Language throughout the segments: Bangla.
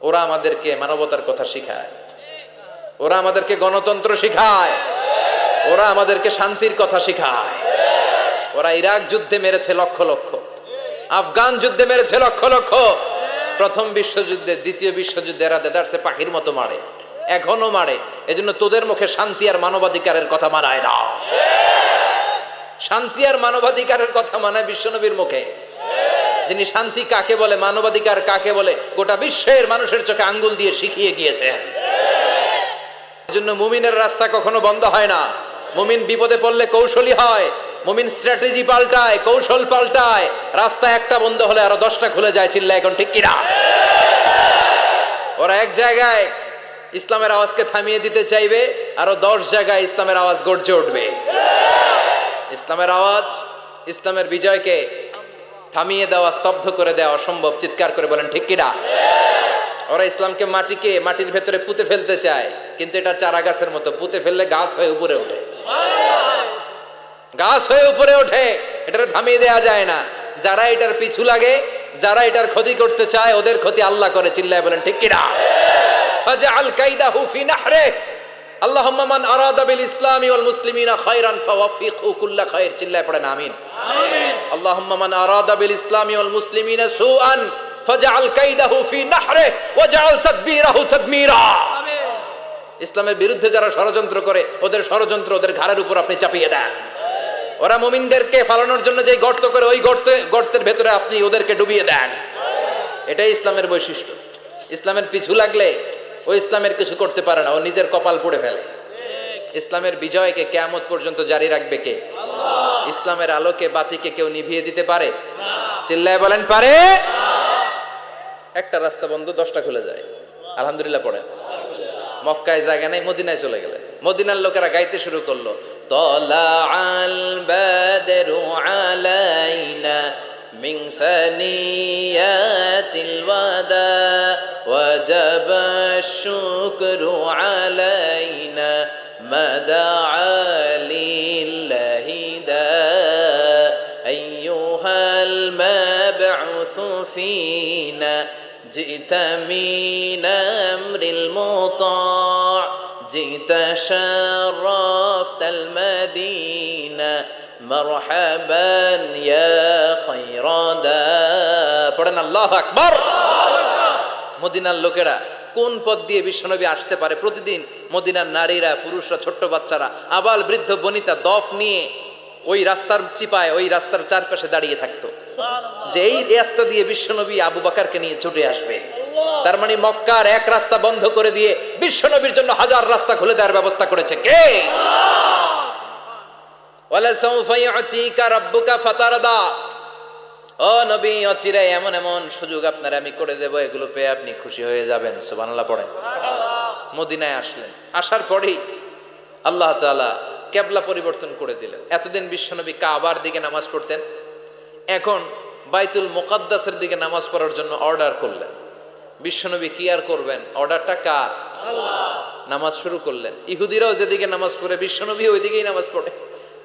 ওরা আমাদেরকে মানবতার কথা শিখায়, ওরা আমাদেরকে গণতন্ত্র শিখায়, ওরা আমাদেরকে শান্তির কথা শিখায়। ওরা ইরাক যুদ্ধে মেরেছে লক্ষ লক্ষ, আফগান যুদ্ধে মেরেছে লক্ষ লক্ষ, প্রথম বিশ্বযুদ্ধে, দ্বিতীয় বিশ্বযুদ্ধে এরা দেদারসে পাখির মতো মারে, এখনো মারে। এজন্য তোদের মুখে শান্তি আর মানবাধিকারের কথা মানায় না। শান্তি আর মানবাধিকারের কথা মানায় বিশ্বনবীর মুখে। যিনি শান্তি কাকে বলে, মানবাধিকার কাকে বলে, গোটা বিশ্বের মানুষের চোখে আঙ্গুল দিয়ে শিখিয়ে গিয়েছেন। এজন্য মুমিনের রাস্তা কখনো বন্ধ হয় না। মুমিন বিপদে পড়লে কৌশলী হয়, মুমিন স্ট্র্যাটেজি পাল্টায়, কৌশল পাল্টায়। রাস্তা একটা বন্ধ হলে আরো 10টা খুলে যায়। চিল্লা এখন ঠিক কিনা? ওরা এক জায়গায় ইসলামের আওয়াজকে থামিয়ে দিতে চাইবে, আরো 10 জায়গায় ইসলামের আওয়াজ গর্জে উঠবে। ইসলামের আওয়াজ, ইসলামের বিজয়কে থামিয়ে দেওয়া, স্তব্ধ করে দেওয়া অসম্ভব। চিৎকার করে বলেন ঠিক কিনা? ওরা ইসলামকে মাটির ভেতরে পুঁতে ফেলতে চায়, কিন্তু এটা চারা গাছের মতো, পুঁতে ফেললে গাছ হয়ে উপরে ওঠে, গাছ হয়ে উপরে ওঠে। এটারে থামিয়ে দেওয়া যায় না। যারা এটার পিছু লাগে, যারা এটার ক্ষতি করতে চায়, ওদের ক্ষতি আল্লাহ করে। চিল্লায় বলেন ঠিক কিনা? ফাজআল কাইদাহু ফি নাহরে। আল্লাহুম্মা মান আরাদা বিল ইসলামি ওয়াল মুসলিমিনা খায়রান ফাওয়াফিকহু কুল্লা খায়র। চিল্লায় পড়েন আমিন। আমিন। আল্লাহুম্মা মান আরাদা বিল ইসলামি ওয়াল মুসলিমিনা সুআন ফাজআল কাইদাহু ফি নাহরে ওয়াজআল তাদবীরাহু তাদমীরা। আমিন। ইসলামের বিরুদ্ধে যারা ষড়যন্ত্র করে, ওদের ষড়যন্ত্র ওদের ঘাড়ের উপর আপনি চাপিয়ে দেন। ওরা মুমিনদেরকে ফালানোর জন্য যে গর্ত করে, ওই গর্তের ভেতরে আপনি ওদেরকে ডুবিয়ে দেন। এটাই ইসলামের বৈশিষ্ট্য। ইসলামের পিছু লাগলে ও ইসলামের কিছু করতে পারে না, ও নিজের কপাল পুড়ে ফেলে। ইসলামের বিজয়কে কিয়ামত পর্যন্ত জারি রাখবে কে? আল্লাহ। ইসলামের আলোকে বাতিকে কেউ নিভিয়ে দিতে পারে? না। চিল্লায় বলেন পারে? না। একটা রাস্তা বন্ধ, 10টা খুলে যায়। আলহামদুলিল্লাহ পড়েন। মক্কায় জায়গা নাই, মদিনায় চলে গেলেন। মদিনার লোকেরা গাইতে শুরু করলো, তলাআল বাদরু আলাইনা মিন সানিয়াতিল ওয়াদা ওয়াজাবা শুকরু আলাইনা মাদাআ লিল্লাহি দা আইয়ুহাল মাবউসু ফিনা جئت من أمر المطاع جئت شرفت المدينة مرحبا يا خير دا পড়েন আল্লাহু আকবার। মদিনার লোকেরা কোন পথ দিয়ে বিশ্বনবী আসতে পারে? প্রতিদিন মদিনার নারীরা, পুরুষরা, ছোট্ট বাচ্চারা, আবাল বৃদ্ধ বনিতা দফ নিয়ে ওই রাস্তার চিপায়, ওই রাস্তার চারপাশে দাঁড়িয়ে থাকতো, যে এই রাস্তা দিয়ে বিশ্বনবী আবু বকরকে নিয়ে ছুটে আসবে। তার মানে মক্কার এক রাস্তা বন্ধ করে দিয়ে বিশ্বনবীর জন্য হাজার রাস্তা খুলে দেওয়ার ব্যবস্থা করেছে কে? ওয়ালা সাউফা ইউতিকা রাব্বুকা ফাতারদা। ও নবী, অচিরে এমন এমন সুযোগ আপনার আমি করে দেব, এগুলো পেয়ে আপনি খুশি হয়ে যাবেন। সুবহানাল্লাহ পড়েন। মদিনায় আসলেন, আসার পরেই আল্লাহ তাআলা কিবলা পরিবর্তন করে দিলেন। এতদিন বিশ্বনবী কাবার দিকে নামাজ পড়তেন, এখন বাইতুল মুকাদ্দাসের দিকে নামাজ পড়ার জন্য অর্ডার করলেন। বিশ্বনবী কি আর করবেন? অর্ডারটা কার? আল্লাহ। নামাজ শুরু করলেন। ইহুদিরাও যেদিকে নামাজ পড়ে, বিশ্বনবী ওইদিকেই নামাজ পড়ে।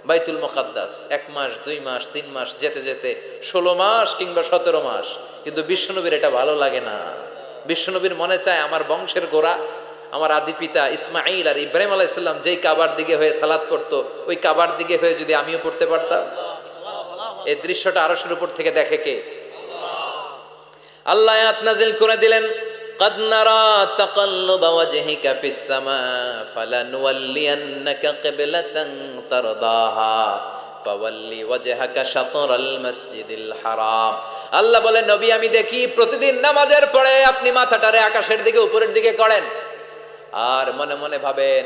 বাইতুল মুকাদ্দাস 1 মাস, 2 মাস, 3 মাস, যেতে যেতে 16 মাস কিংবা 17 মাস। কিন্তু বিশ্বনবীর এটা ভালো লাগে না। বিশ্বনবীর মনে চায় আমার বংশের গোড়া, আমার আদি পিতা ইসমাইল আর ইব্রাহিম আলাইহিস সালাম যেই কাবার দিকে হয়ে সালাত করতো, ওই কাবার দিকে হয়ে যদি আমিও পড়তে পারতাম। এই দৃশ্যটা আরশের উপর থেকে দেখে কে? আল্লাহ আয়াত নাযিল করে দিলেন, قد نرى تقلب وجهك في السماء فلنولينك قبلة ترضاها فول وجهك شطر المسجد الحرام। আল্লাহ বলে, নবী আমি দেখি প্রতিদিন নামাজের পরে আপনি মাথাটারে আকাশের দিকে, উপরের দিকে করেন, আর মনে মনে ভাবেন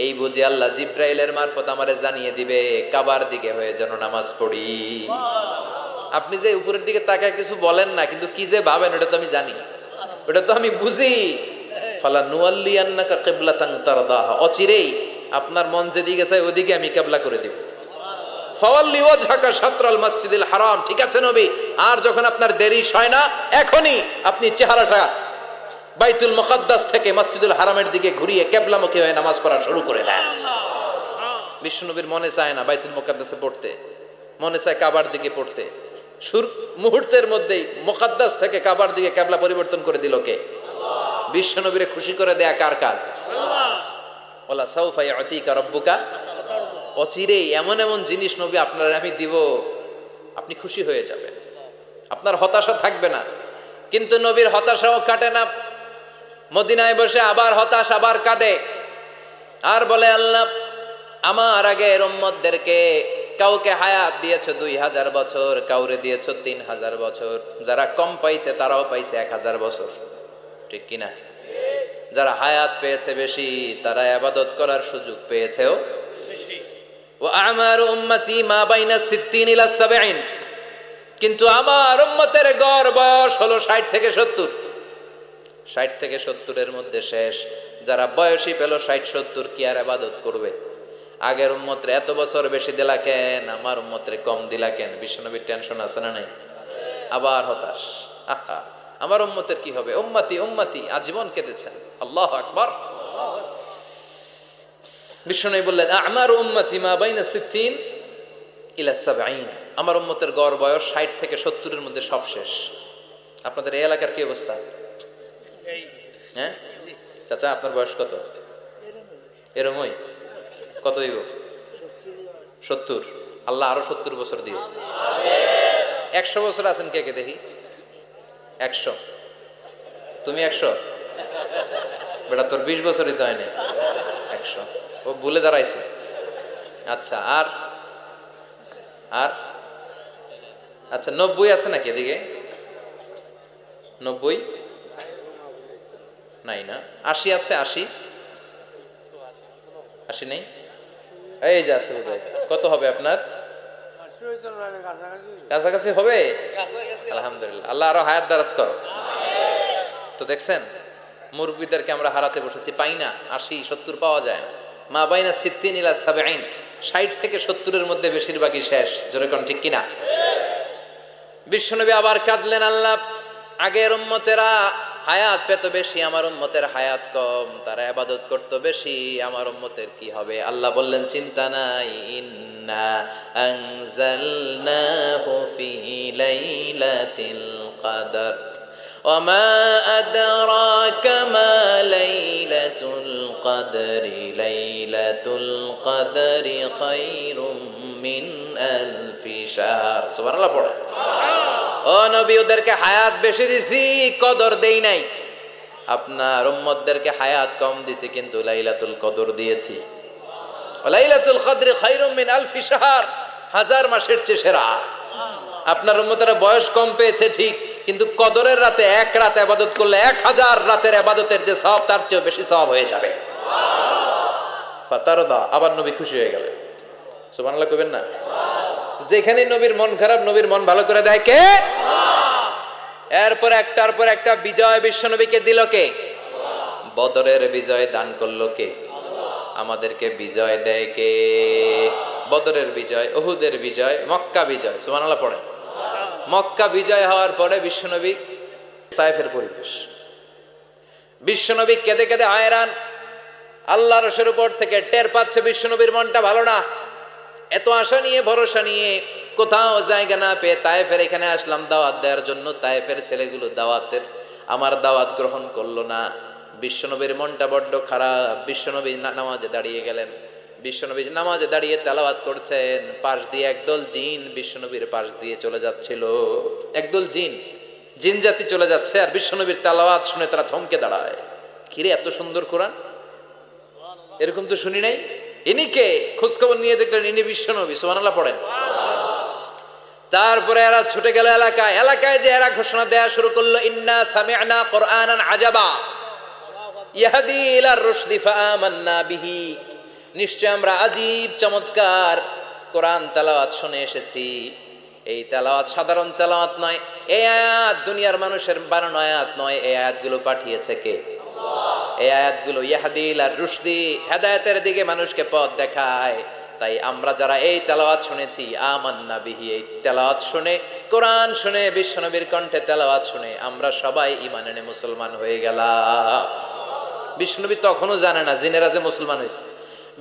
এই বুঝি আল্লাহ জিব্রাইলের মারফত আমারে জানিয়ে দিবে কাবার দিকে হয়ে যেন নামাজ পড়ি। আপনি যে উপরের দিকে তাকায় কিছু বলেন না, কিন্তু কি যে ভাবেন ওটা তো আমি জানি, ওটা তো আমি বুঝি। ফালা নুয়াল্লিয়ান্নাকা কিবলাতান তারদাহা, অচিরেই আপনার মন যেদিকে চায় ওদিকে আমি কিবলা করে দিব। ফাওয়াল্লি ওয়াজহাকা শাতরাল মসজিদিল হারাম। ঠিক আছে নবী, আর যখন আপনার দেরি হয় না, এখনই আপনি চেহারাটা বাইতুল মুকাদ্দাস থেকে মসজিদুল হারামের দিকে ঘুরিয়ে কিবলামুখী হয়ে নামাজ পড়া শুরু করে দেন। বিশ্বনবীর মনে চায় না বাইতুল মুকাদ্দাসে পড়তে, মনে চায় কাবার দিকে পড়তে। মুহূর্তের মধ্যেই মুকাদ্দাস থেকে কাবার দিকে কিবলা পরিবর্তন করে দিল কে? আল্লাহ। বিশ্ব নবীরে খুশি করে দেয়া কার কাজ? ওলা সাউফা ইয়াতিকা রাব্বুকা, অচিরেই এমন এমন জিনিস নবী আপনার আমি দিব, আপনি খুশি হয়ে যাবেন, আপনার হতাশা থাকবে না। কিন্তু নবীর হতাশাও কাটে না, মদিনায় বসে আবার হতাশ, আবার কাঁদে, আর বলে আল্লাহ আমার আগের উম্মতদেরকে কাউকে হায়াত দিয়েছো 2000 বছর, কাউরে দিয়েছো 3000 বছর, যারা কম পাইছে তারাও পাইছে 1000 বছর, ঠিক কিনা? যারা হায়াত পেয়েছে বেশি তারা ইবাদত করার সুযোগ পেয়েছেও বেশি। ওয়া আমারু উম্মতি মা বাইনা 60 ইলা 70, কিন্তু আমার উম্মতের গড় বয়স হলো 60 থেকে 70। 60 থেকে 70 এর মধ্যে শেষ। যারা বয়সী পেল 60-70 কি আর ইবাদত করবে? আগের উম্মতরে এত বছর বেশি দিলা কেন, আমার উম্মতরে কম দিলা কেন? বিশ্বনবীর টেনশন আছে না নাই? আবার হতাশ, আহা আমার উম্মতের কি হবে? উম্মতি উম্মতি আজীবন কেঁদেছেন। আল্লাহু আকবার। বিশ্বনবী বললেন আমারু উম্মতি মা বাইনা 60 ইলা 70, আমার উম্মতের গড় বয়স 60 থেকে 70 এর মধ্যে সব শেষ। আপনাদের এই এলাকার কি অবস্থা? হ্যাঁ চাচা, আপনার বয়স কত? এরমই কত হইব? 70। আল্লাহ আরো 70 বছর দিও। 100 বছর আছেন কে কে দেখি? 100। তুমি 100? বেটা তোর 20 বছরই তো হয়নি। 100 ও ভুলে দাঁড়াইছে। আচ্ছা, আর আর আচ্ছা 90 আছে নাকি এদিকে? 90 নাই না? 80 আছে? 80 নেই? এই যে আছে বোধহয়। কত হবে আপনার? কাছাকাছি হবে? আলহামদুলিল্লাহ, আল্লাহ আরো হায়াত দারাজ করো। তো দেখছেন মুরব্বীদেরকে আমরা হারাতে বসেছি, পাই না। 80-70 পাওয়া যায় না। মা বাইনা 60 ইলা 70, 60 থেকে 70 এর মধ্যে বেশিরভাগই শেষ। জোরে কোন ঠিক কিনা? বিশ্বনবী আবার কাঁদলেন, আল্লাহ আগের উম্মতেরা হায়াত পেত বেশি, আমার উম্মতের হায়াত কম, তারা ইবাদত করত বেশি, আমার উম্মতের কি হবে? আল্লাহ বললেন চিন্তা নাই, ইন্না আনজালনাহু ফি লাইলাতিল কদর ওয়া মা আদরাকা মা লাইলাতুল কদরি, লাইলাতুল কদরি খায়রুম মিন আলফি শাহর। সুবহানাল্লাহ পড়ে। ও নবী, ওদেরকে হায়াত বেশি দিছি, কদর দেই নাই। আপনার উম্মতদেরকে হায়াত কম দিছি, কিন্তু লাইলাতুল কদর দিয়েছি। লাইলাতুল কদরি খায়রুম মিন আলফি শাহর, 1000 মাসের চেয়ে সেরা। আপনার উম্মতেরা বয়স কম পেয়েছে ঠিক, কিন্তু কদরের রাতে এক রাত ইবাদত করলে 1000 রাতের ইবাদতের যে সওয়াব তার চেয়ে বেশি সওয়াব হয়ে যাবে। ফাতারদা, আবার নবী খুশি হয়ে গেলেন। সুবহানাল্লাহ কইবেন না? যেখানে নবীর মন খারাপ, নবীর মন ভালো করে দেয় কে? এরপর একটার পর একটা বিজয় বিশ্বনবীকে দিল কে? বদরের বিজয় দান করলো কে? আমাদেরকে বিজয় দেয় কে? বদরের বিজয়, উহুদের বিজয়, মক্কা বিজয়। সুবহানাল্লাহ পড়েন। মক্কা বিজয় হওয়ার পরে বিশ্বনবী তায়েফের পরিবেশ, বিশ্বনবী কেঁদে কেঁদে হায়রান। আল্লাহর রসের উপর থেকে টের পাচ্ছে বিশ্বনবীর মনটা ভালো না। এত আশা নিয়ে ভরসা নিয়ে কোথাও জায়গা না পেয়ে তায়েফের এখানে আসলাম দাওয়াত দেওয়ার জন্য। তায়েফের ছেলেগুলো আমার দাওয়াত গ্রহণ করলো না। বিশ্বনবীর মনটা বড্ড খারাপ। বিশ্বনবী নামাজে দাঁড়িয়ে গেলেন। বিশ্বনবী নামাজে দাঁড়িয়ে তেলাওয়াত করছেন, পাশ দিয়ে একদল জিন বিশ্বনবীর পাশ দিয়ে চলে যাচ্ছিল। একদল জিন জাতি চলে যাচ্ছে, আর বিশ্বনবীর তেলাওয়াত শুনে তারা থমকে দাঁড়ায়। কিরে, এত সুন্দর কোরআন, এরকম তো শুনি নাই। ইনি কে? খোঁজখবর নিয়ে দেখলেন ইনি বিশ্বনবী। সুবহানাল্লাহ পড়েন। তারপরে এরা ছুটে গেল এলাকায় যে এরা ঘোষণা দেয়া শুরু করলো, ইন্না সামি'না কুরআনান আজাবা ইয়াহদি ইলার রুশদি ফাআমান্না বিহি, নিশ্চয় আমরা আজীব চমৎকার কোরআন তেলাওয়াত শুনে এসেছি। এই তেলাওয়াত সাধারণ তেলাওয়াত নয়, এই আয়াত দুনিয়ার মানুষের বানানো আয়াত নয়। এই আয়াতগুলো পাঠিয়েছে কে? এই আয়াতগুলো ইয়াহদি ইলার রুশদি, হেদায়েতের দিকে মানুষকে পথ দেখায়। তাই আমরা যারা এই তেলাওয়াত শুনেছি, আমান্না বিহি, এই তেলাওয়াত শুনে, কোরআন শুনে, বিশ্বনবীর কণ্ঠে তেলাওয়াত শুনে আমরা সবাই ঈমান এনে মুসলমান হয়ে গেলাম। বিশ্বনবী তখনও জানে না জিনেরা যে মুসলমান হয়েছে।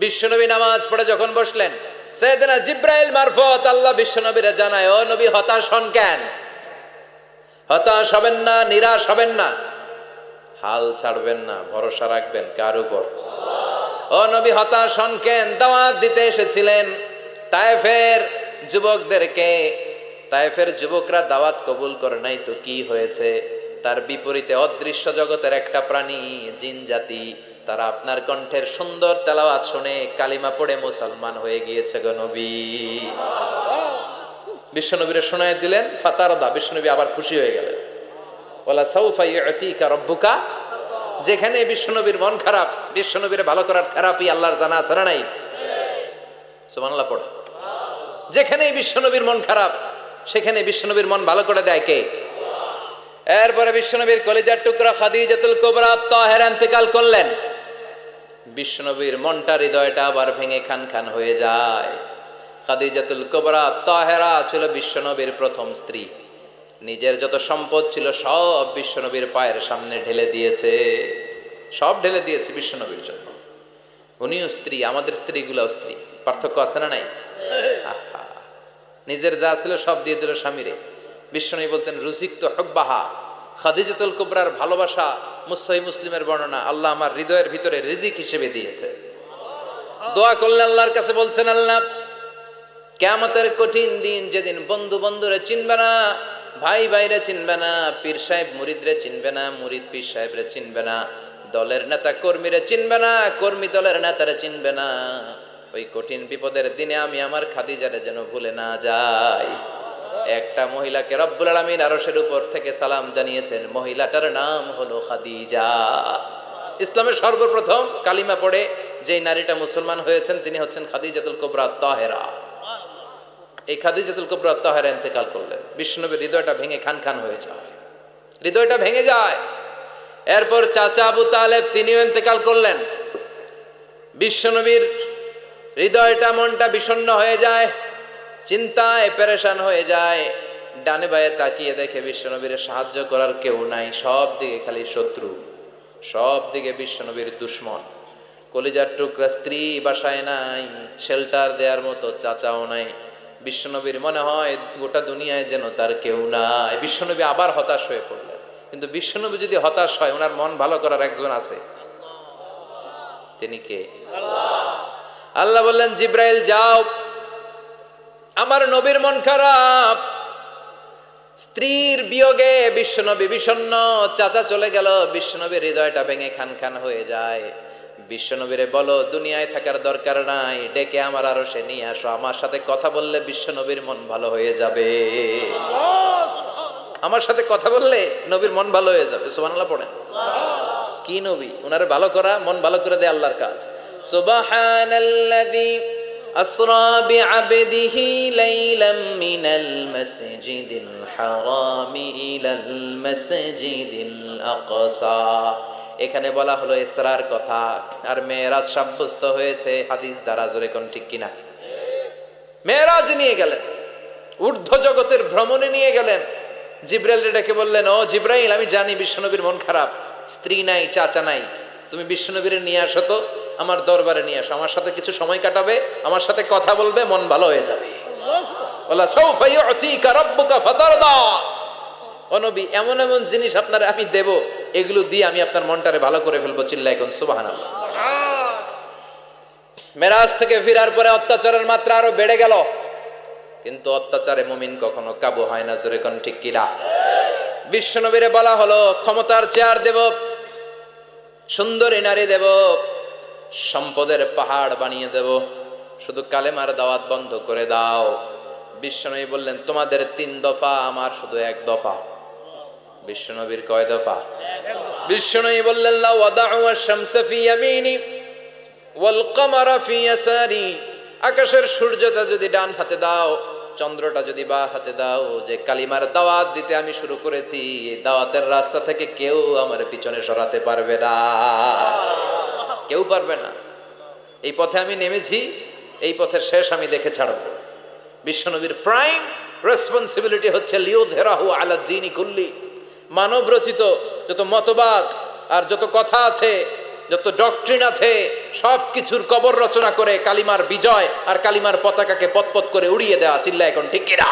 বিশ্বনবী নামাজ পড়ে যখন বসলেন, সাইয়েদনা জিব্রাইল মারফত আল্লাহ বিশ্বনবীরে জানায়, ও নবী হতাশ হন কেন? হতাশ হবেন না, নিরাশ হবেন না। হাল ছাড়বেন না, ভরসা রাখবেন কার উপর? ও নবী হতাশ হন কেন? দাওয়াত দিতে এসেছিলেন তায়েফের যুবকদেরকে। তায়েফের যুবকরা দাওয়াত কবুল করে নাই তো কি হয়েছে? তার বিপরীতে অদৃশ্য জগতের একটা প্রাণী, জিন জাতি, তারা আপনার কণ্ঠের সুন্দর তেলাওয়াত শুনে কালিমা পড়ে মুসলমান হয়ে গিয়েছে গো নবী। বিশ্বনবীরে শোনায় দিলেন, ফাতারদা, বিশ্বনবী আবার খুশি হয়ে গেলেন। ওয়ালা সাউফা ইউতিকা রাব্বুকা। যেখানে বিশ্বনবীর মন খারাপ, বিশ্বনবীরে ভালো করার থেরাপি আল্লাহর জানা আছে না নাই? সুবহানাল্লাহ পড়ে। যেখানেই বিশ্বনবীর মন খারাপ, সেখানে বিশ্বনবীর মন ভালো করে দেয় কে? এরপরে বিশ্বনবীর কলিজার টুকরা খাদিজাতুল কুবরা তাহেরা ইন্তেকাল করলেন। বিশ্বনবীর মনটা, হৃদয়টা আবার ভেঙে খান খান হয়ে যায়। খাদিজাতুল কুবরা তাহেরা ছিল বিশ্বনবীর প্রথম স্ত্রী। নিজের যত সম্পদ ছিল সব বিশ্বনবীর পায়ের সামনে ঢেলে দিয়েছে, সব ঢেলে দিয়েছে বিশ্বনবীর জন্য। উনিও স্ত্রী, আমাদের স্ত্রীগুলাও স্ত্রী, পার্থক্য আছে না নাই? আহা, নিজের যা ছিল সব দিয়ে দিল স্বামীরে। বিশ্বনবী বলতেন রুজিকতু হুব্বাহা। খাদিজাতুল কুবরার ভালোবাসা সহিহ মুসলিমের বর্ণনা, আল্লাহ আমার হৃদয়ের ভিতরে রিজিক হিসেবে দিয়েছে। দোয়া করলে আল্লাহর কাছে বলছেন, আল্লাহ কিয়ামতের কঠিন দিন, যেদিন বন্ধু বন্ধুরে চিনবে না, ভাই ভাইরে চিনবে না, পীর সাহেব মুরিদরে চিনবে না, মুরিদ পীর সাহেবরে চিনবে না, দলের নেতা কর্মীরে চিনবে না, কর্মী দলের নেতারে চিনবে না, ওই কঠিন বিপদের দিনে আমি আমার খাদিজারে যেন ভুলে না যাই। একটা মহিলাকে রব্বুল আলামিন আরশের উপর থেকে সালাম জানিয়েছেন, মহিলাটার নাম হলো খাদিজা। ইসলামের সর্বপ্রথম কালিমা পড়ে যেই নারীটা মুসলমান হয়েছেন তিনি হচ্ছেন খাদিজাতুল কুবরা তাহেরা। এই খাদিজাতুল কুবরা তাহেরা ইন্তেকাল করলেন। বিশ্বনবীর হৃদয়টা ভেঙে খান খান হয়ে যায়, হৃদয়টা ভেঙে যায়। এরপর চাচা আবু তালেব তিনিও ইন্তেকাল করলেন। বিশ্বনবীর হৃদয়টা, মনটা বিষণ্ণ হয়ে যায়, চিন্তায় পেরেশান হয়ে যায়। ডানে বায়ে তাকিয়ে দেখে বিশ্বনবীর সাহায্য করার কেউ নাই, সব দিকে খালি শত্রু, সব দিকে বিশ্বনবীর দুশ্মন। কলিজার টুকরা স্ত্রী বাসায় নাই, শেল্টার দেওয়ার মতো চাচাও নাই। বিশ্বনবীর মনে হয় গোটা দুনিয়ায় যেন তার কেউ নাই। বিশ্বনবী আবার হতাশ হয়ে পড়লেন। কিন্তু বিশ্বনবী যদি হতাশ হয়, ওনার মন ভালো করার একজন আছে, তিনি কে? আল্লাহ বললেন, জিব্রাইল যাও, আমার নবীর মন খারাপ, স্ত্রীর বিয়োগে বিশ্বনবী বিষণ্ণ, চাচা চলে গেল, বিশ্বনবীর হৃদয়টা ভেঙে খান খান হয়ে যায়। বিশ্বনবীরে বলো দুনিয়ায় থাকার দরকার নাই, ডেকে আমার আরশে নিয়ে আসো, আমার সাথে কথা বললে বিশ্বনবীর মন ভালো হয়ে যাবে। আমার সাথে কথা বললে নবীর মন ভালো হয়ে যাবে। সুবহানাল্লাহ পড়েন। কি নবী, ওনারে ভালো করা, মন ভালো করে দেয় আল্লাহর কাজ। সুবহানাল্লাযী আসরা বিআবদিহি লাইলাম মিনাল মাসজিদিল হারামি ইলাল মাসজিদিল আকসা। এখানে বলা হলো ইসরার কথা, আর মেরাজ সাব্যস্ত হয়েছে হাদিস দ্বারা। জোরে কোন ঠিক কিনা? মেরাজ নিয়ে গেলেন, ঊর্ধ্ব জগতের ভ্রমণে নিয়ে গেলেন। জিব্রাইল ডেকে বললেন, ও জিব্রাইল, আমি জানি বিশ্বনবীর মন খারাপ, স্ত্রী নাই, চাচা নাই, তুমি বিশ্বনবীর নিয়ে আসো তো, আমার দরবারে নিয়ে আসো, আমার সাথে কিছু সময় কাটাবে, আমার সাথে কথা বলবে, মন ভালো হয়ে যাবে। ওয়ালা সাউফা ইউতিকা রাব্বুকা ফাতারদা। ও নবী, এমন এমন জিনিস আপনারে আমি দেব, এগুলো দিয়ে আমি আপনার মনটারে ভালো করে ফেলবো। চিল্লায় কোন সুবহানাল্লাহ। মেরাজ থেকে ফিরার পরে অত্যাচারের মাত্রা আরো বেড়ে গেল, কিন্তু অত্যাচারে মুমিন কখনো কাবু হয় না। জোরে কোন ঠিক কিনা? বিশ্বনবীরে বলা হলো, ক্ষমতার চেয়ার দেব, সুন্দরী নারী দেব, সম্পদের পাহাড় বানিয়ে দেব, শুধু কালেমার দাওয়াত বন্ধ করে দাও। বিশ্বনবী বললেন, তোমাদের 3 দফা, আমার শুধু 1 দফা। বিশ্বনবীর কয় দফা? বিশ্বনবী বললেন, লা ওয়াদাউ আশ-শামসা ফি ইয়ামিনি ওয়াল কামারা ফি ইয়াসারি। আকাশের সূর্যটা যদি ডান হাতে দাও, চন্দ্রটা যদি বাঁ হাতে দাও, যে কালিমার দাওয়াত দিতে আমি শুরু করেছি, এই দাওয়াতের রাস্তা থেকে কেউ আমার পিছনে সরাতে পারবে না, কেউ পারবে না। এই পথে আমি নেমেছি, এই পথের শেষ আমি দেখে ছাড়ব। বিশ্বনবীর প্রাইম রেসপন্সিবিলিটি হচ্ছে লিউযহিরাহু আলা দ্বীনি কুল্লি। মানব রচিত যত মতবাদ আর যত কথা আছে, যত ডক্ট্রিন আছে, সব কিছুর কবর রচনা করে কালিমার বিজয় আর কালিমার পতাকাকে পতপত করে উড়িয়ে দেওয়া। চিল্লা এখন ঠিক কিনা?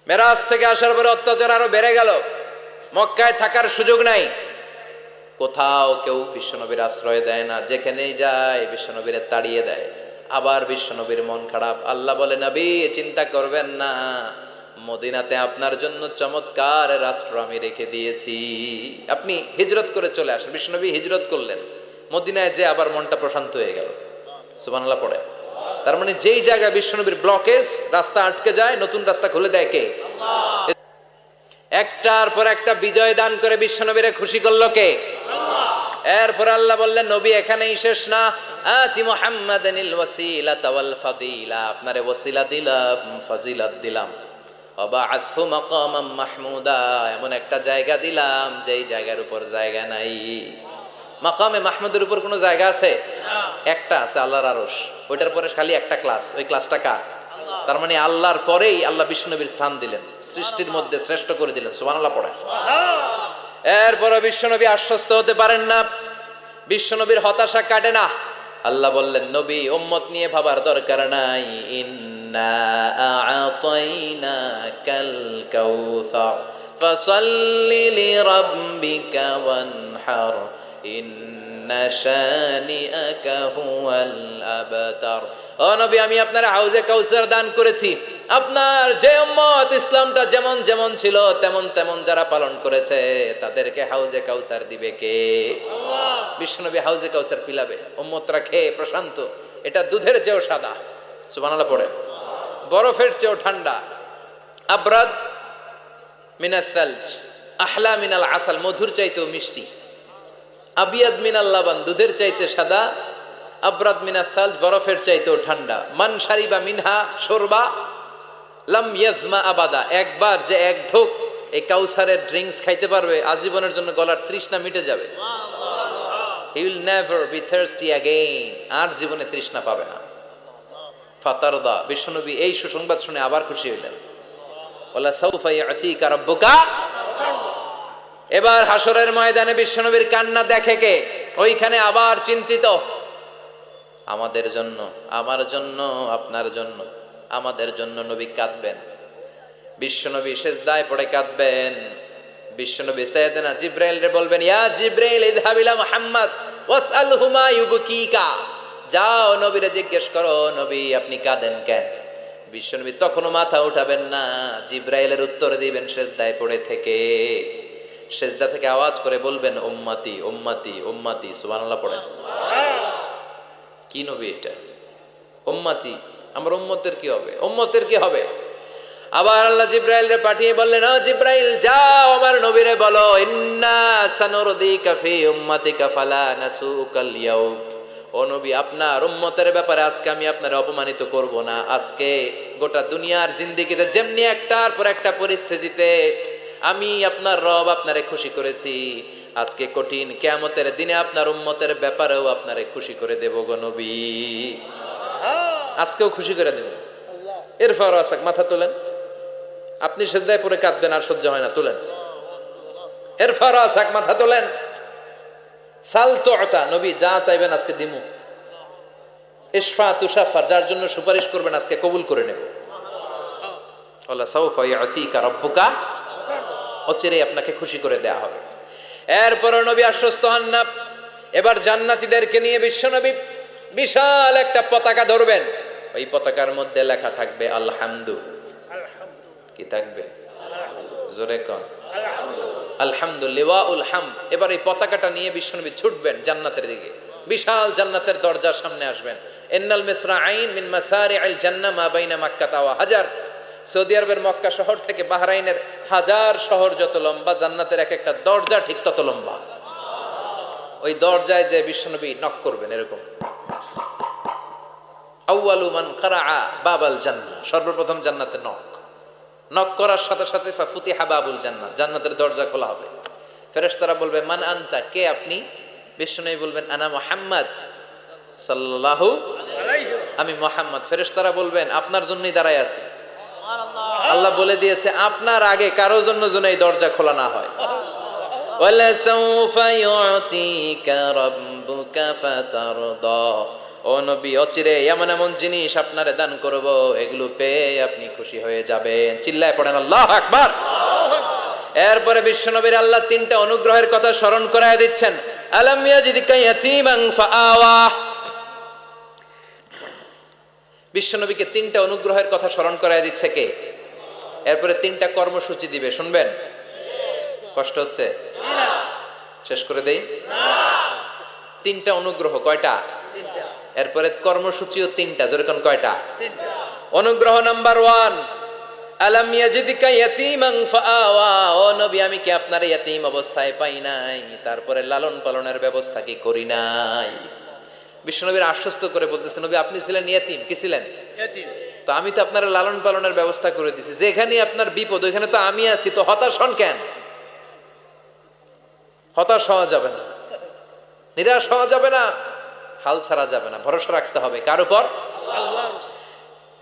মেরাজ থেকে আসার পরে অত্যাচার আরো বেড়ে গেল, মক্কায় থাকার সুযোগ নাই, কোথাও কেউ বিশ্বনবীর আশ্রয় দেয় না, যেখানেই যায় বিশ্বনবীর তাড়িয়ে দেয়। আবার বিশ্বনবীর মন খারাপ, আল্লাহ বলে নবী চিন্তা করবেন না, মদিনাতে আপনার জন্য চমৎকার রাষ্ট্র আমি রেখে দিয়েছি, আপনি হিজরত করে চলে আসেন। বিশ্বনবী হিজরত করলেন, মদিনায় যে আবার মনটা প্রশান্ত হয়ে গেল। সুবহানাল্লাহ পড়ে। তার মানে যেই জায়গায় বিশ্বনবীর ব্লকেজ, রাস্তা আটকে যায়, নতুন রাস্তা খুলে দেয় কে? একটার পর একটা বিজয় দান করে বিশ্বনবীরে খুশি করলো কে? এরপর আল্লাহ বললেন নবী এখানেই শেষ না, আতি মুহাম্মাদানিল ওয়াসিলাতা ওয়াল ফাদিলা, আপনারে ওয়াসিলা দিলাম, ফাজিলাত দিলাম, ওয়াবাআসহু মাকামাম মাহমুদা, এমন একটা জায়গা দিলাম যেই জায়গার উপর জায়গা নাই। মাকামে মাহমুদের উপর কোনো জায়গা আছে? একটা আছে, আল্লাহর আরশ। ওইটার পরে খালি একটা ক্লাস, ওই ক্লাসটা কার? তার মানে আল্লাহর পরেই আল্লাহ বিশ্বনবীর স্থান দিলেন, সৃষ্টির মধ্যে শ্রেষ্ঠ করে দিলেন। সুবহানাল্লাহ পড়ে। এরপর বিশ্বনবী আশ্বস্ত হতে পারেন না, বিশ্বনবীর হতাশা কাটে না। আল্লাহ বললেন নবী উম্মত নিয়ে ভাবার দরকার নাই, ইন্না আ'তাইনাকাল কাউসার ফাসাল্লি লিরাব্বিকা ওয়ানহার ইন্না শানিআকা হুয়াল আবতার। ও নবী আমি আপনার হাউজে কাউসার দান করেছি, আপনার যে উম্মত ইসলামটা যেমন যেমন ছিল তেমন তেমন যারা পালন করেছে তাদেরকে হাউজে কাউসার দিবে কে? আল্লাহ। বিশ্বনবী হাউজে কাউসার পিলাবে, উম্মতরা খেয়ে প্রশান্ত। এটা দুধের চেয়েও সাদা, সুবহানাল্লাহ পড়ে, বরফের চেয়েও ঠান্ডা, আবরাদ মিনাস সালজ আহলা মিনাল আসাল, মধুর চাইতেও মিষ্টি, আবিয়াদ মিনাল লাবান, দুধের চাইতে সাদা, আবরাদ মিনাস সালজ, বরফের চাইতেও ঠান্ডা। মান শারিবা মিনহা শরবা লাম ইয়াজমা আবাদা, একবার যে এক ঢোক এই কাউসারের ড্রিঙ্কস খাইতে পারবে আজীবনের জন্য গলার তৃষ্ণা মিটে যাবে। He will never be thirsty again, আর জীবনে তৃষ্ণা পাবে না। ফাতারদা, বিশ্বনবী এই সুসংবাদ শুনে আবার খুশি হইলেন। ওয়ালা সাউফা ইয়াতিকা রাব্বুকা। এবার হাসরের ময়দানে বিশ্বনবীর কান্না দেখে কে? ওইখানে আবার চিন্তিত, আমাদের জন্য, আমার জন্য, আপনার জন্য, আমাদের জন্য নবী কাঁদবেন। বিশ্বনবী সিজদায় পড়ে কাঁদবেন। বিশ্বনবী সাইয়েদনা জিবরাইলরে বলবেন, ইয়া জিবরাইল ইযহাব ইলা মুহাম্মদ ওয়াসআলহু মা ইউবকিকা, যাও নবীরে জিজ্ঞেস করো নবী আপনি কাঁদেন কেন? বিশ্বনবী তখনও মাথা উঠাবেন না, জিবরাইলের উত্তর দিবেন সিজদায় পড়ে থেকে। সিজদা থেকে আওয়াজ করে বলবেন উম্মতি উম্মতি উম্মতি। সুবহানাল্লাহ পড়েন। কি নবী এটা? উম্মতি, আমার উম্মতের কি হবে? উম্মতের কি হবে? আবার আল্লাহ জিবরাইলরে পাঠিয়ে বললেন, ও জিবরাইল যাও আমার নবীরে বলো, ইন্না সানুরদিকা ফি উম্মাতিকা ফালা নাসুকাল ইয়াউম, ও নবী আপনার উম্মতের ব্যাপারে আজকে আমি আপনারে অপমানিত করব না। আজকে গোটা দুনিয়ার জিন্দেগিতে যেমনি একটার পর একটা পরিস্থিতিতে আমি আপনার রব আপনারে খুশি করেছি, আজকে কঠিন কিয়ামতের দিনে আপনার উম্মতের ব্যাপারেও আপনারে খুশি করে দেব গো নবী, আজকেও খুশি করে দেব। এরপর আসাক, মাথা তোলেন, আপনি সিজদায় পড়ে কাঁদবেন আর সহ্য হয় না, তোলেন। এরপর আসাক, মাথা তোলেন। সাল তুতা, নবী যা চাইবেন আজকে দিমু। ইশফা তুশাফার, যার জন্য সুপারিশ করবেন আজকে কবুল করে নেব। ওয়ালা সাউফা ইয়াতিকা রাব্বুকা, অচিরে আপনাকে খুশি করে দেয়া হবে। এরপর নবী আশ্বস্ত হন না। এবার জান্নাতীদেরকে নিয়ে বিশ্বনবী বিশাল একটা পতাকা ধরবেন, ওই পতাকার মধ্যে লেখা থাকবে আলহামদু। কি থাকবে? জোরে কোন আলহামদুলিল্লাহ উল হামদ। এবার এই পতাকাটা নিয়ে বিশ্বনবী ছুটবেন জান্নাতের দিকে, বিশাল জান্নাতের দরজার সামনে আসবেন। ইন্নাল মিসরাঈন মিন মাসারিআল জান্নাহ মা বাইনা মাক্কাহ ওয়া হাজার, সৌদি আরবের মক্কা শহর থেকে বাহরাইনের হাজার শহর যত লম্বা, জান্নাতের এক একটা দরজা ঠিক তত লম্বা। ওই দরজায় যে বিশ্বনবী নক করবেন এরকম, আউয়ালু মান কারাআ বাবাল জান্নাহ, সর্বপ্রথম জান্নাতে নক করার সাথে সাথে ফাফুতিহা বাবুল জান্নাহ, জান্নাতের দরজা খোলা হবে। ফেরেশতারা বলবে মান আনতা, কে আপনি? বিশ্বনবী বলবেন আনা মুহাম্মদ সাল্লাল্লাহু আলাইহি, আমি মুহাম্মদ। ফেরেশতারা বলবেন আপনার জন্যই দাঁড়ায় আছি। আল্লাহ বলে দিয়েছে আপনার আগে কারো জন্য যেন এই দরজা খোলা না হয়। ওয়ালা সাউফা ইউতিকা রাব্বুকা ফাতারদা, ও নবী, অচিরে এমন এমন জিনিস আপনারে দান করব, এগুলো পেয়ে আপনি খুশি হয়ে যাবেন। চিল্লায় পড়েন আল্লাহু আকবার। এরপরে বিশ্বনবীর আল্লাহ তিনটা অনুগ্রহের কথা স্মরণ করায় দিচ্ছেন। আলাম ইয়াজিদকা ইয়াতীমান ফাআওয়া। বিশ্বনবীকে তিনটা অনুগ্রহের কথা স্মরণ করায় দিচ্ছে কে? এরপরে তিনটা কর্মসূচি দিবে, শুনবেন? কষ্ট হচ্ছে? শেষ করে দেই। তিনটা অনুগ্রহ কয়টা? এরপরে কর্মসূচিও তিনটা, যেরকম কয়টা? অনুগ্রহ নাম্বার 1, আলাম ইয়াজিদকা ইয়াতীমান ফাআওয়া। ও নবী, আমি কি আপনার ইয়াতীম অবস্থায় পাই নাই, তারপরে লালন পালনের ব্যবস্থা কি করি নাই? বিশ্বনবীর আশ্বস্ত করে বলতেছে, নবী আপনি ছিলেন ইয়াতীম। কি ছিলেন? ইয়াতীম। তো আমি তো আপনার লালন পালনের ব্যবস্থা করে দিছি। যেখানে আপনার বিপদ ওইখানে তো আমি আছি, তো হতাশ হন কেন? হতাশ হওয়া যাবে না, নিরাশ হওয়া যাবে না, হাল ছাড়া যাবে না, ভরসা রাখতে হবে কার উপর? আল্লাহর।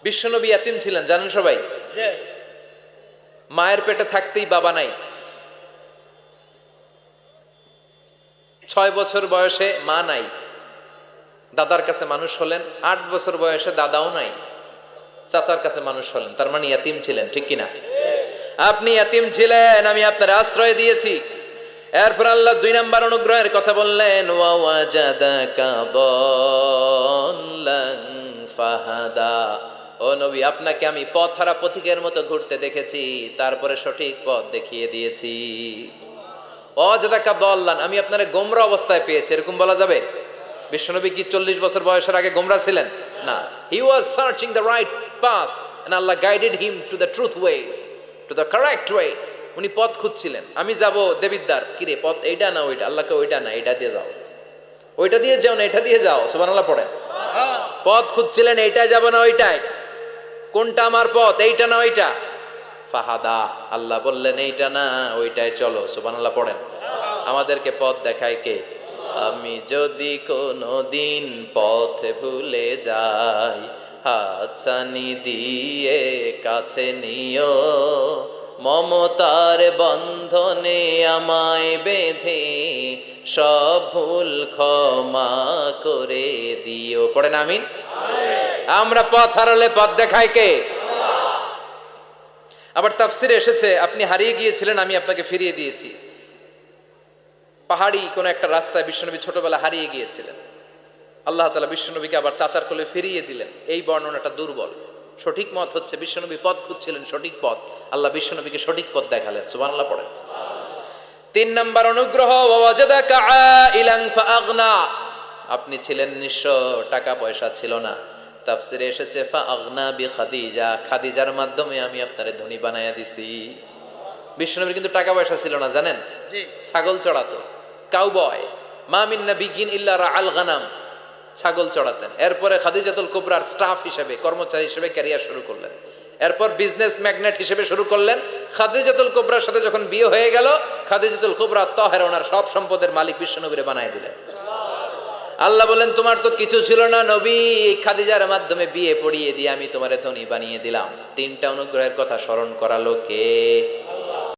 বিশ্বনবী ইয়াতীম ছিলেন, জানেন সবাই? মায়ের পেটে থাকতেই বাবা নাই। 6 বছর বয়সে মা নাই, দাদার কাছে মানুষ হলেন। 8 বছর বয়সে দাদাও নাই, চাচার কাছে মানুষ হলেন। তার মানে ইয়াতীম ছিলেন, ঠিক কিনা? আপনি ইয়াতীম ছিলেন, আমি আপনার আশ্রয় দিয়েছি। এরপর আল্লাহ 2 নাম্বার অনুগ্রহের কথা বললেন, ওয়া ওয়াজাদাকা দাল্লান ফাহাদা। ও নবী, আপনাকে আমি পথহারা পথিকের মতো ঘুরতে দেখেছি, তারপরে সঠিক পথ দেখিয়ে দিয়েছি। ওয়াজাদাকা দাল্লান, আমি আপনারে গোমরা অবস্থায় পেয়েছি, এরকম বলা যাবে? বিশ্বনবী কি 40 বছর বয়সের আগে গোমরা ছিলেন? না, he was searching the right path and Allah guided him to the truth way, to the correct way. উনি পথ খুঁজছিলেন। আমি যাব দেবিদ্দার, কিরে পথ এইটা না ওইটা? আল্লাহকে ওইটা না, এটা দিয়ে যাও, ওইটা দিয়ে যাও না, এটা দিয়ে যাও। সুবহানাল্লাহ পড়েন। পথ খুঁজছিলেন, এইটাই যাব না ওইটাই? কোনটা আমার পথ, এইটা না ওইটা? ফাহাদা, আল্লাহ বললেন এইটা না ওইটাই চলো। সুবহানাল্লাহ পড়েন। আমাদেরকে পথ দেখায় কে? আমি যদি কোনো দিন পথ ভুলে যাই, হাতছানি দিয়ে কাছে নিও, মমতার বন্ধনে আমায় বেঁধে সব ভুল ক্ষমা করে দিও। পড়েন আমিন। আমরা পথ হারালে পথ দেখায় কে? আবার তাফসিরে এসেছে, আপনি হারিয়ে গিয়েছিলেন, আমি আপনাকে ফিরিয়ে দিয়েছি। পাহাড়ি কোন একটা রাস্তায় বিশ্বনবী ছোটবেলা হারিয়ে গিয়েছিলেন, আল্লাহ তাআলা বিশ্বনবীকে আবার চাচার কোলে ফিরিয়ে দিলেন। এই বর্ণনাটা দুর্বল। সঠিক মত হচ্ছে বিশ্বনবী পথ খুঁজছিলেন, সঠিক পথ, আল্লাহ বিশ্বনবীকে সঠিক পথ দেখালেন। সুবহানাল্লাহ পড়েন। 3 নাম্বার অনুগ্রহ, ওয়াজাদাকা আইলান ফাআগনা। আপনি ছিলেন নিঃস্ব, টাকা পয়সা ছিল না। তাফসিরে এসেছে ফাআগনা বিখাদিজা, খাদিজার মাধ্যমে আমি আপনারে ধনী বানায়া দিছি। বিশ্বনবীর কিন্তু টাকা পয়সা ছিল না, জানেন? ছাগল চড়াতো, কাউবয়। মা মিন নাবিয়্যিন ইল্লা রাআল গানাম, ছাগল চড়াতেন। এরপরে খাদিজাতুল কুবরার স্টাফ হিসেবে, কর্মচারী হিসেবে ক্যারিয়ার শুরু করলেন। এরপর বিজনেস ম্যাগনেট হিসেবে শুরু করলেন। খাদিজাতুল কুবরার সাথে যখন বিয়ে হয়ে গেল, খাদিজাতুল কুবরা তাহেরা, ওনার সব সম্পদের মালিক বিশ্বনবীরে বানায় দিলেন। আল্লাহ বলেন, তোমার তো কিছু ছিল না নবী, খাদিজার মাধ্যমে বিয়ে পড়িয়ে দিয়ে আমি তোমারে ধনী বানিয়ে দিলাম। 3টা অনুগ্রহের কথা স্মরণ করালো কে?